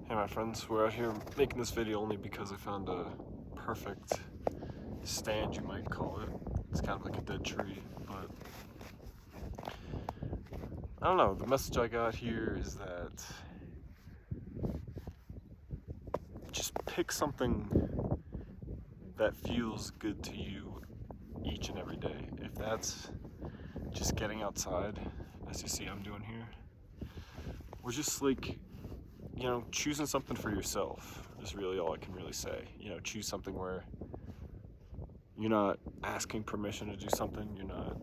Hey my friends, we're out here making this video only because I found a perfect stand, you might call it. It's kind of like a dead tree, but I don't know, the message I got here is that just pick something that feels good to you each and every day. If that's just getting outside, as you see I'm doing here, or just like, choosing something for yourself is really all I can really say. Choose something where you're not asking permission to do something, you're not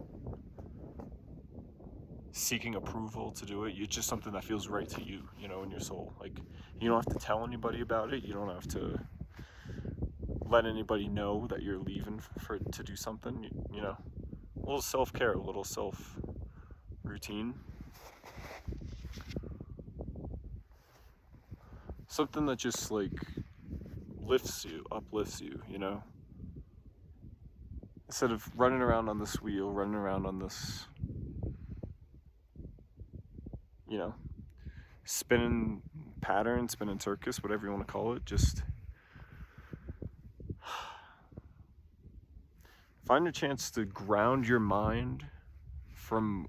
seeking approval to do it. It's just something that feels right to you, in your soul. Like, you don't have to tell anybody about it. You don't have to let anybody know that you're leaving to do something, a little self-care, a little self-routine. Something that just like uplifts you, Instead of running around on this wheel, running around on this, spinning pattern, spinning circus, whatever you want to call it, just find a chance to ground your mind from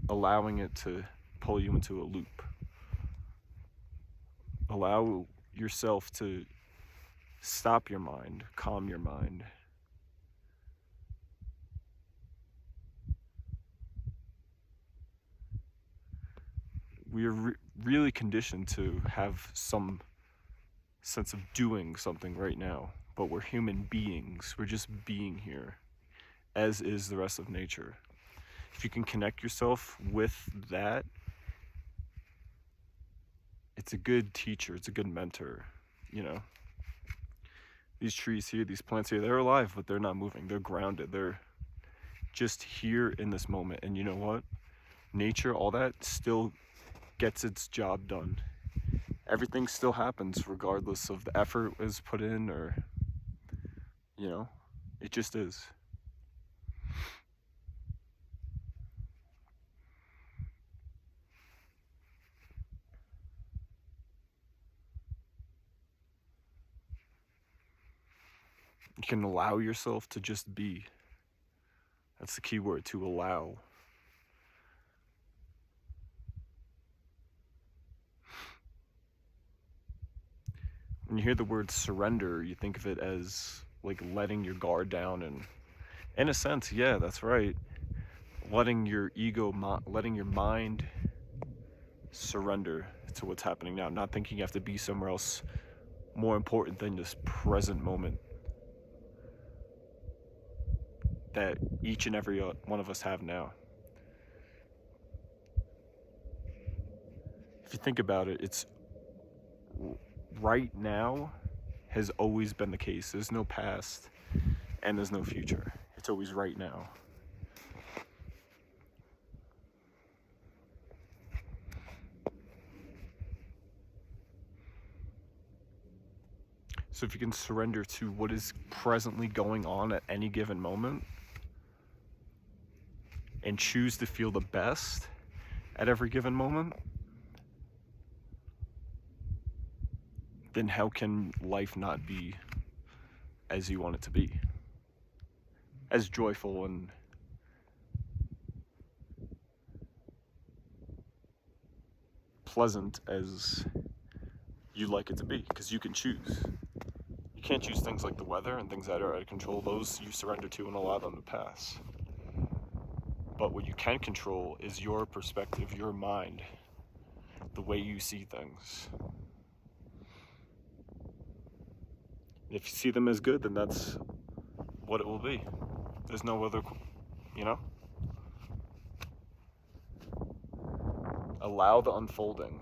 allowing it to pull you into a loop. Allow yourself to stop your mind, calm your mind. We are really conditioned to have some sense of doing something right now, but we're human beings. We're just being here, as is the rest of nature. If you can connect yourself with that, it's a good teacher, it's a good mentor, These trees here, these plants here, they're alive, but they're not moving. They're grounded. They're just here in this moment. And you know what? Nature, all that, still gets its job done. Everything still happens regardless of the effort is put in, or, it just is. You can allow yourself to just be. That's the key word, to allow. When you hear the word surrender, you think of it as like letting your guard down, and in a sense, yeah, that's right. Letting your letting your mind surrender to what's happening now, not thinking you have to be somewhere else more important than this present moment that each and every one of us have now. If you think about it, it's right now has always been the case. There's no past and there's no future. It's always right now. So if you can surrender to what is presently going on at any given moment and choose to feel the best at every given moment, then how can life not be as you want it to be? As joyful and pleasant as you like it to be, because you can choose. You can't choose things like the weather and things that are out of control. Those you surrender to and allow them to pass. But what you can control is your perspective, your mind, the way you see things. If you see them as good, then that's what it will be. There's no other, Allow the unfolding.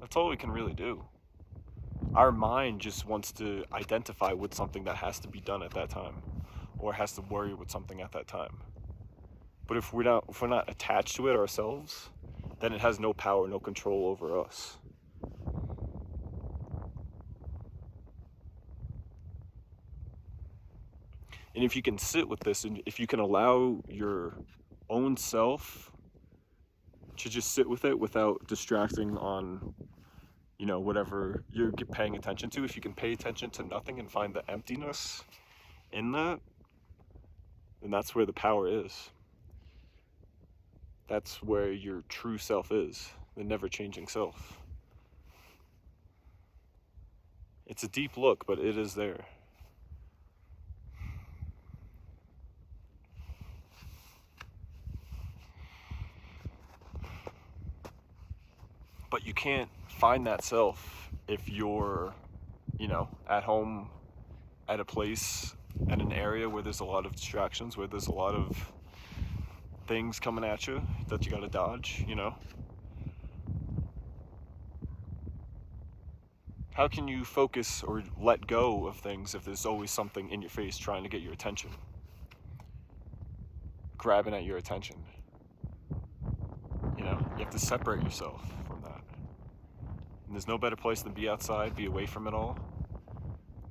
That's all we can really do. Our mind just wants to identify with something that has to be done at that time, or has to worry with something at that time. But if we're not attached to it ourselves, then it has no power, no control over us. And if you can sit with this, and if you can allow your own self, to just sit with it without distracting on, whatever you're paying attention to. If you can pay attention to nothing and find the emptiness in that, then that's where the power is. That's where your true self is, the never-changing self. It's a deep look, but it is there. But you can't find that self if you're, at home, at a place, at an area where there's a lot of distractions, where there's a lot of things coming at you that you gotta dodge, How can you focus or let go of things if there's always something in your face trying to get your attention? Grabbing at your attention. You have to separate yourself from that. And there's no better place than be outside, be away from it all.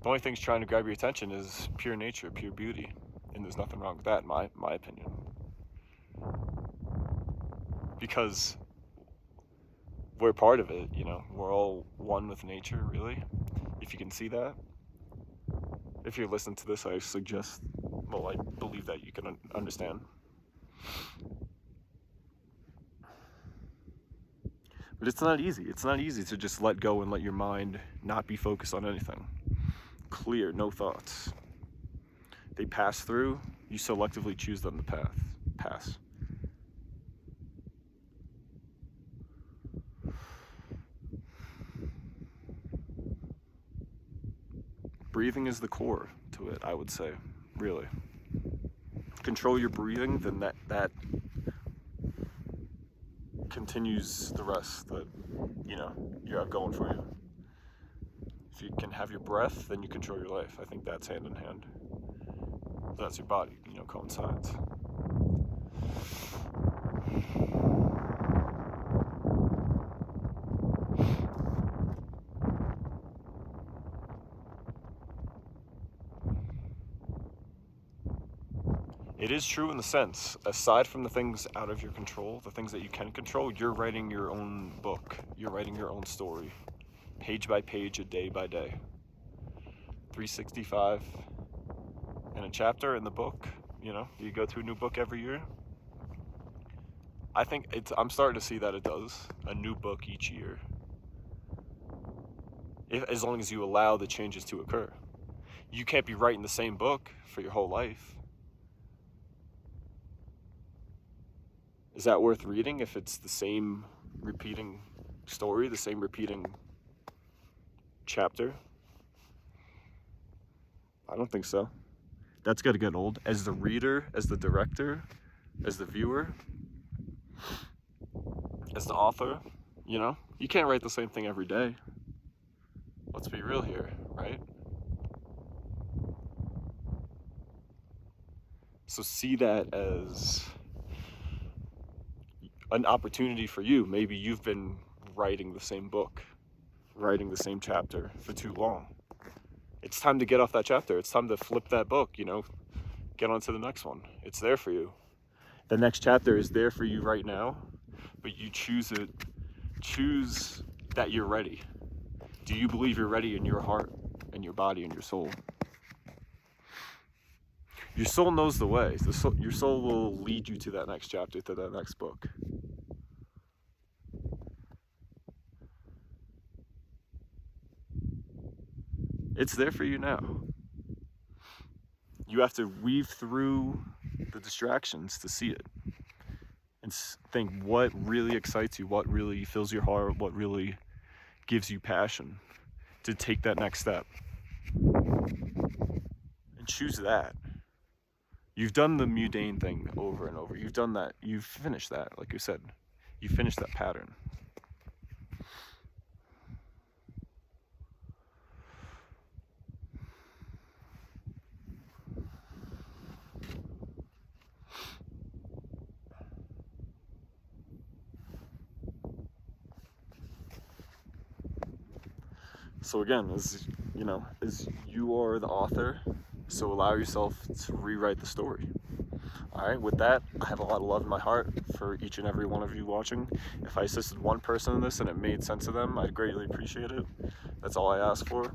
The only thing's trying to grab your attention is pure nature, pure beauty. And there's nothing wrong with that, in my opinion. Because we're part of it, we're all one with nature, really. If you can see that. If you're listening to this, I believe that you can understand. But it's not easy. It's not easy to just let go and let your mind not be focused on anything. Clear, no thoughts. They pass through, you selectively choose them to pass. Breathing is the core to it, I would say, really. Control your breathing, then that continues the rest that, you have going for you. If you can have your breath, then you control your life. I think that's hand in hand. That's your body, coincides. It is true in the sense, aside from the things out of your control, the things that you can control, you're writing your own book. You're writing your own story. Page by page, a day by day. 365 in a chapter in the book, you go through a new book every year. I think I'm starting to see that it does. A new book each year. As long as you allow the changes to occur. You can't be writing the same book for your whole life. Is that worth reading if it's the same repeating story, the same repeating chapter? I don't think so. That's got to get old. As the reader, as the director, as the viewer, as the author, you can't write the same thing every day. Let's be real here, right? So see that as an opportunity for you. Maybe you've been writing the same book, writing the same chapter for too long. It's time to get off that chapter. It's time to flip that book, get on to the next one. It's there for you. The next chapter is there for you right now, but you choose it. Choose that you're ready. Do you believe you're ready in your heart and your body and your soul? Your soul knows the way. Your soul will lead you to that next chapter, to that next book. It's there for you now. You have to weave through the distractions to see it. And think what really excites you, what really fills your heart, what really gives you passion to take that next step. And choose that. You've done the mundane thing over and over. You've done that. You've finished that, like you said. You finished that pattern. So again, as you are the author, so allow yourself to rewrite the story. All right, with that, I have a lot of love in my heart for each and every one of you watching. If I assisted one person in this and it made sense to them, I greatly appreciate it. That's all I ask for.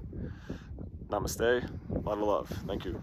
Namaste. A lot of love. Thank you.